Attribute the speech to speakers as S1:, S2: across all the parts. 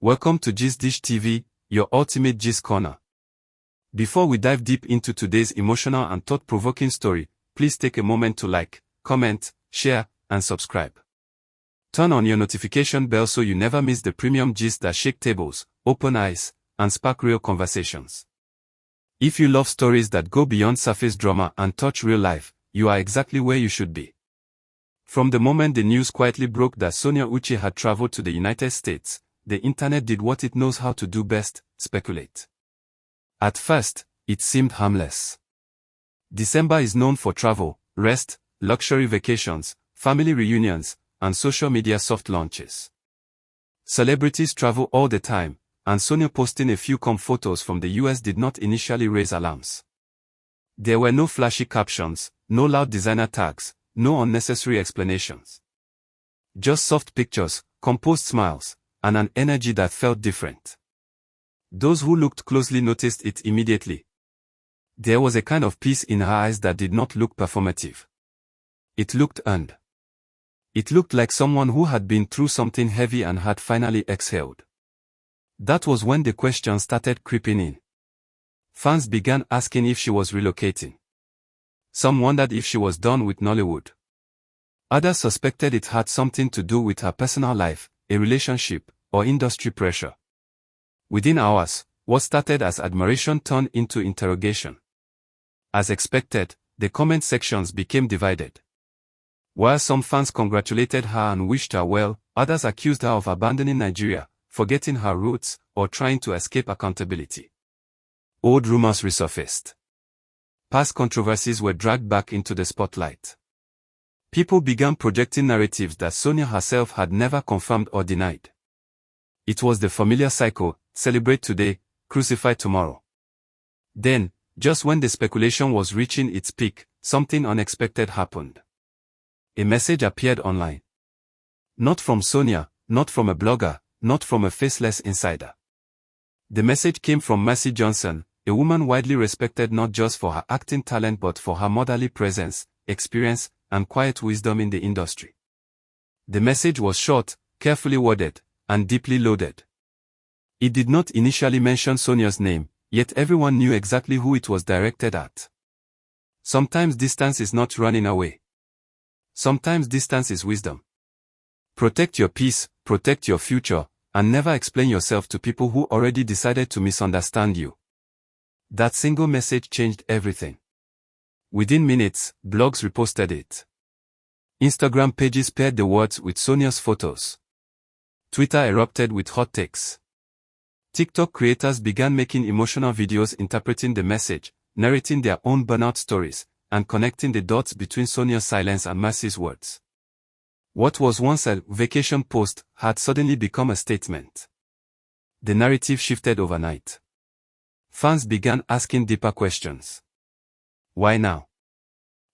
S1: Welcome to Gist Dish TV, your ultimate gist corner. Before we dive deep into today's emotional and thought-provoking story, please take a moment to like, comment, share, and subscribe. Turn on your notification bell so you never miss the premium gist that shake tables, open eyes, and spark real conversations. If you love stories that go beyond surface drama and touch real life, you are exactly where you should be. From the moment the news quietly broke that Sonia Uche had traveled to the United States, the internet did what it knows how to do best: speculate. At first, it seemed harmless. December is known for travel, rest, luxury vacations, family reunions, and social media soft launches. Celebrities travel all the time, and Sonia posting a few photos from the US did not initially raise alarms. There were no flashy captions, no loud designer tags, no unnecessary explanations. Just soft pictures, composed smiles, and an energy that felt different. Those who looked closely noticed it immediately. There was a kind of peace in her eyes that did not look performative. It looked earned. It looked like someone who had been through something heavy and had finally exhaled. That was when the questions started creeping in. Fans began asking if she was relocating. Some wondered if she was done with Nollywood. Others suspected it had something to do with her personal life, a relationship, or industry pressure. Within hours, what started as admiration turned into interrogation. As expected, the comment sections became divided. While some fans congratulated her and wished her well, others accused her of abandoning Nigeria, forgetting her roots, or trying to escape accountability. Old rumors resurfaced. Past controversies were dragged back into the spotlight. People began projecting narratives that Sonia herself had never confirmed or denied. It was the familiar cycle: celebrate today, crucify tomorrow. Then, just when the speculation was reaching its peak, something unexpected happened. A message appeared online. Not from Sonia, not from a blogger, not from a faceless insider. The message came from Mercy Johnson, a woman widely respected not just for her acting talent but for her motherly presence, experience, and quiet wisdom in the industry. The message was short, carefully worded, and deeply loaded. It did not initially mention Sonia's name, yet everyone knew exactly who it was directed at. Sometimes distance is not running away. Sometimes distance is wisdom. Protect your peace, protect your future, and never explain yourself to people who already decided to misunderstand you. That single message changed everything. Within minutes, blogs reposted it. Instagram pages paired the words with Sonia's photos. Twitter erupted with hot takes. TikTok creators began making emotional videos interpreting the message, narrating their own burnout stories, and connecting the dots between Sonia's silence and Mercy's words. What was once a vacation post had suddenly become a statement. The narrative shifted overnight. Fans began asking deeper questions. Why now?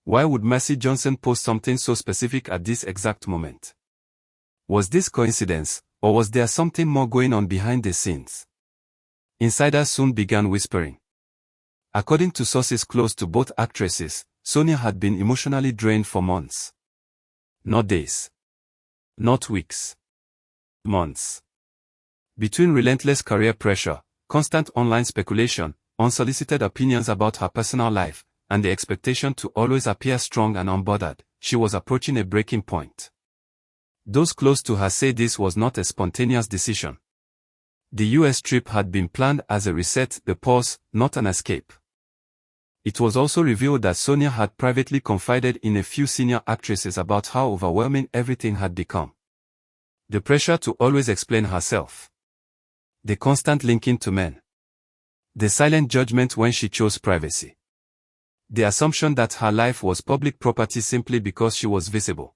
S1: Why would Mercy Johnson post something so specific at this exact moment? Was this coincidence, or was there something more going on behind the scenes? Insiders soon began whispering. According to sources close to both actresses, Sonia had been emotionally drained for months. Not days. Not weeks. Months. Between relentless career pressure, constant online speculation, unsolicited opinions about her personal life, and the expectation to always appear strong and unbothered, she was approaching a breaking point. Those close to her say this was not a spontaneous decision. The US trip had been planned as a reset, a pause, not an escape. It was also revealed that Sonia had privately confided in a few senior actresses about how overwhelming everything had become. The pressure to always explain herself. The constant linking to men. The silent judgment when she chose privacy. The assumption that her life was public property simply because she was visible.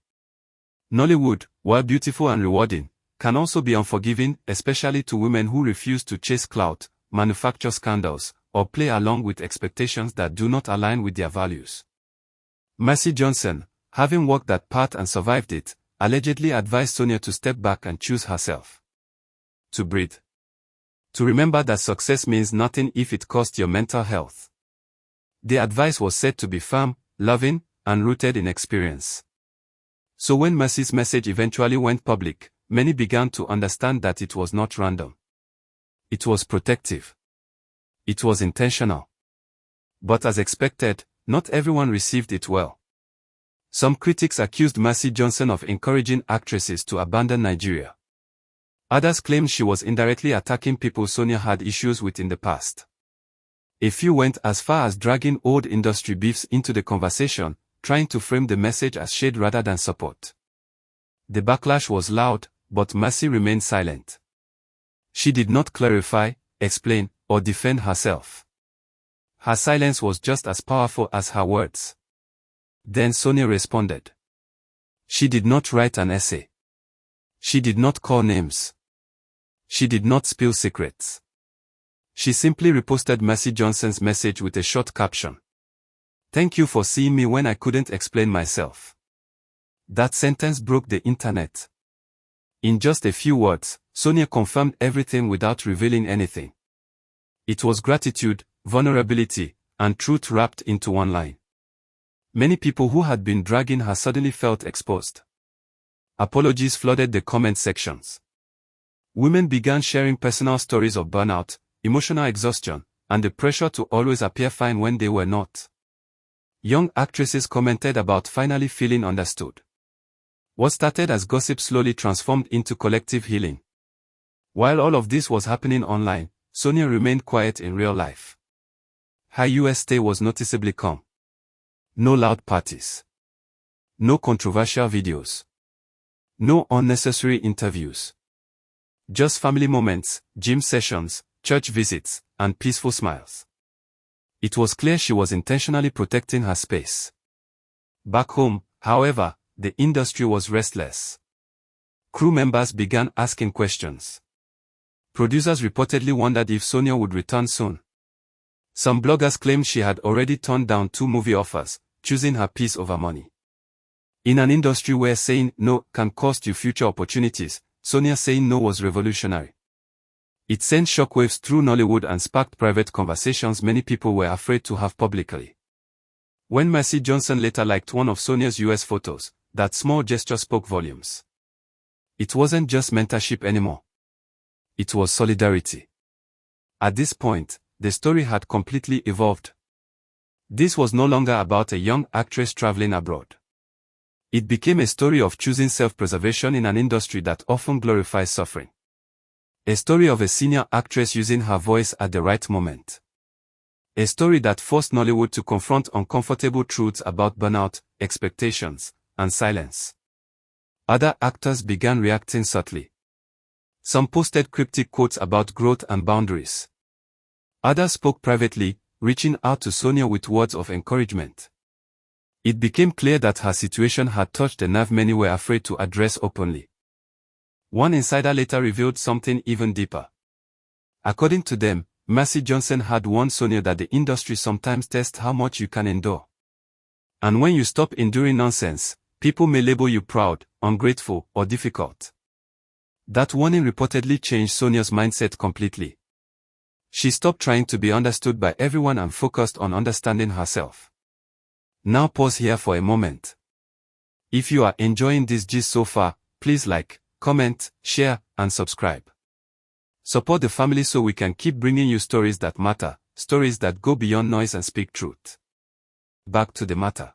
S1: Nollywood, while beautiful and rewarding, can also be unforgiving, especially to women who refuse to chase clout, manufacture scandals, or play along with expectations that do not align with their values. Mercy Johnson, having walked that path and survived it, allegedly advised Sonia to step back and choose herself. To breathe. To remember that success means nothing if it costs your mental health. The advice was said to be firm, loving, and rooted in experience. So when Mercy's message eventually went public, many began to understand that it was not random. It was protective. It was intentional. But as expected, not everyone received it well. Some critics accused Mercy Johnson of encouraging actresses to abandon Nigeria. Others claimed she was indirectly attacking people Sonia had issues with in the past. A few went as far as dragging old industry beefs into the conversation, trying to frame the message as shade rather than support. The backlash was loud, but Mercy remained silent. She did not clarify, explain, or defend herself. Her silence was just as powerful as her words. Then Sonia responded. She did not write an essay. She did not call names. She did not spill secrets. She simply reposted Mercy Johnson's message with a short caption. "Thank you for seeing me when I couldn't explain myself." That sentence broke the internet. In just a few words, Sonia confirmed everything without revealing anything. It was gratitude, vulnerability, and truth wrapped into one line. Many people who had been dragging her suddenly felt exposed. Apologies flooded the comment sections. Women began sharing personal stories of burnout, emotional exhaustion, and the pressure to always appear fine when they were not. Young actresses commented about finally feeling understood. What started as gossip slowly transformed into collective healing. While all of this was happening online, Sonia remained quiet in real life. Her US stay was noticeably calm. No loud parties. No controversial videos. No unnecessary interviews. Just family moments, gym sessions, church visits, and peaceful smiles. It was clear she was intentionally protecting her space. Back home, however, the industry was restless. Crew members began asking questions. Producers reportedly wondered if Sonia would return soon. Some bloggers claimed she had already turned down 2 movie offers, choosing her peace over money. In an industry where saying no can cost you future opportunities, Sonia saying no was revolutionary. It sent shockwaves through Nollywood and sparked private conversations many people were afraid to have publicly. When Mercy Johnson later liked one of Sonia's US photos, that small gesture spoke volumes. It wasn't just mentorship anymore. It was solidarity. At this point, the story had completely evolved. This was no longer about a young actress traveling abroad. It became a story of choosing self-preservation in an industry that often glorifies suffering. A story of a senior actress using her voice at the right moment. A story that forced Nollywood to confront uncomfortable truths about burnout, expectations, and silence. Other actors began reacting subtly. Some posted cryptic quotes about growth and boundaries. Others spoke privately, reaching out to Sonia with words of encouragement. It became clear that her situation had touched a nerve many were afraid to address openly. One insider later revealed something even deeper. According to them, Mercy Johnson had warned Sonia that the industry sometimes tests how much you can endure. And when you stop enduring nonsense, people may label you proud, ungrateful, or difficult. That warning reportedly changed Sonia's mindset completely. She stopped trying to be understood by everyone and focused on understanding herself. Now pause here for a moment. If you are enjoying this gist so far, please like, comment, share, and subscribe. Support the family so we can keep bringing you stories that matter, stories that go beyond noise and speak truth. Back to the matter.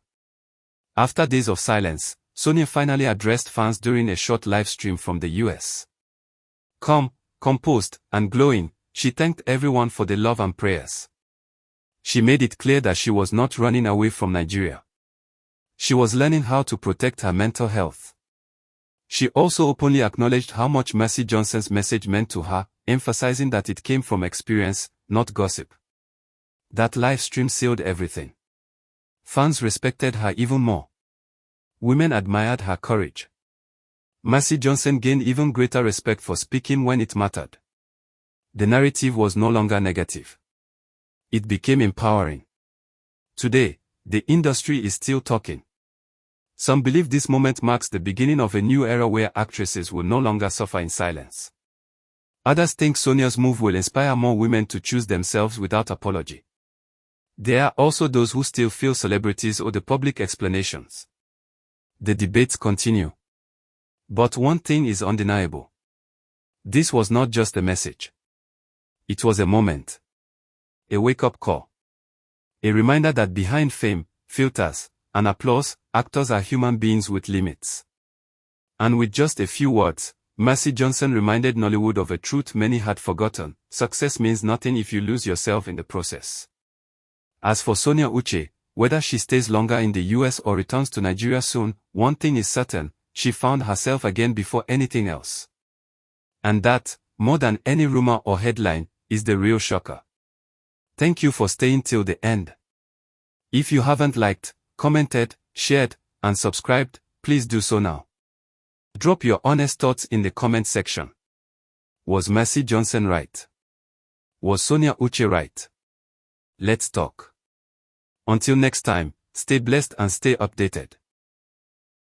S1: After days of silence, Sonia finally addressed fans during a short live stream from the US. Calm, composed, and glowing, she thanked everyone for the love and prayers. She made it clear that she was not running away from Nigeria. She was learning how to protect her mental health. She also openly acknowledged how much Mercy Johnson's message meant to her, emphasizing that it came from experience, not gossip. That live stream sealed everything. Fans respected her even more. Women admired her courage. Mercy Johnson gained even greater respect for speaking when it mattered. The narrative was no longer negative. It became empowering. Today, the industry is still talking. Some believe this moment marks the beginning of a new era where actresses will no longer suffer in silence. Others think Sonia's move will inspire more women to choose themselves without apology. There are also those who still feel celebrities owe the public explanations. The debates continue. But one thing is undeniable. This was not just a message. It was a moment. A wake-up call. A reminder that behind fame, filters, and applause, actors are human beings with limits. And with just a few words, Mercy Johnson reminded Nollywood of a truth many had forgotten: success means nothing if you lose yourself in the process. As for Sonia Uche, whether she stays longer in the US or returns to Nigeria soon, one thing is certain: she found herself again before anything else. And that, more than any rumor or headline, is the real shocker. Thank you for staying till the end. If you haven't liked, commented, shared, and subscribed, please do so now. Drop your honest thoughts in the comment section. Was Mercy Johnson right? Was Sonia Uche right? Let's talk. Until next time, stay blessed and stay updated.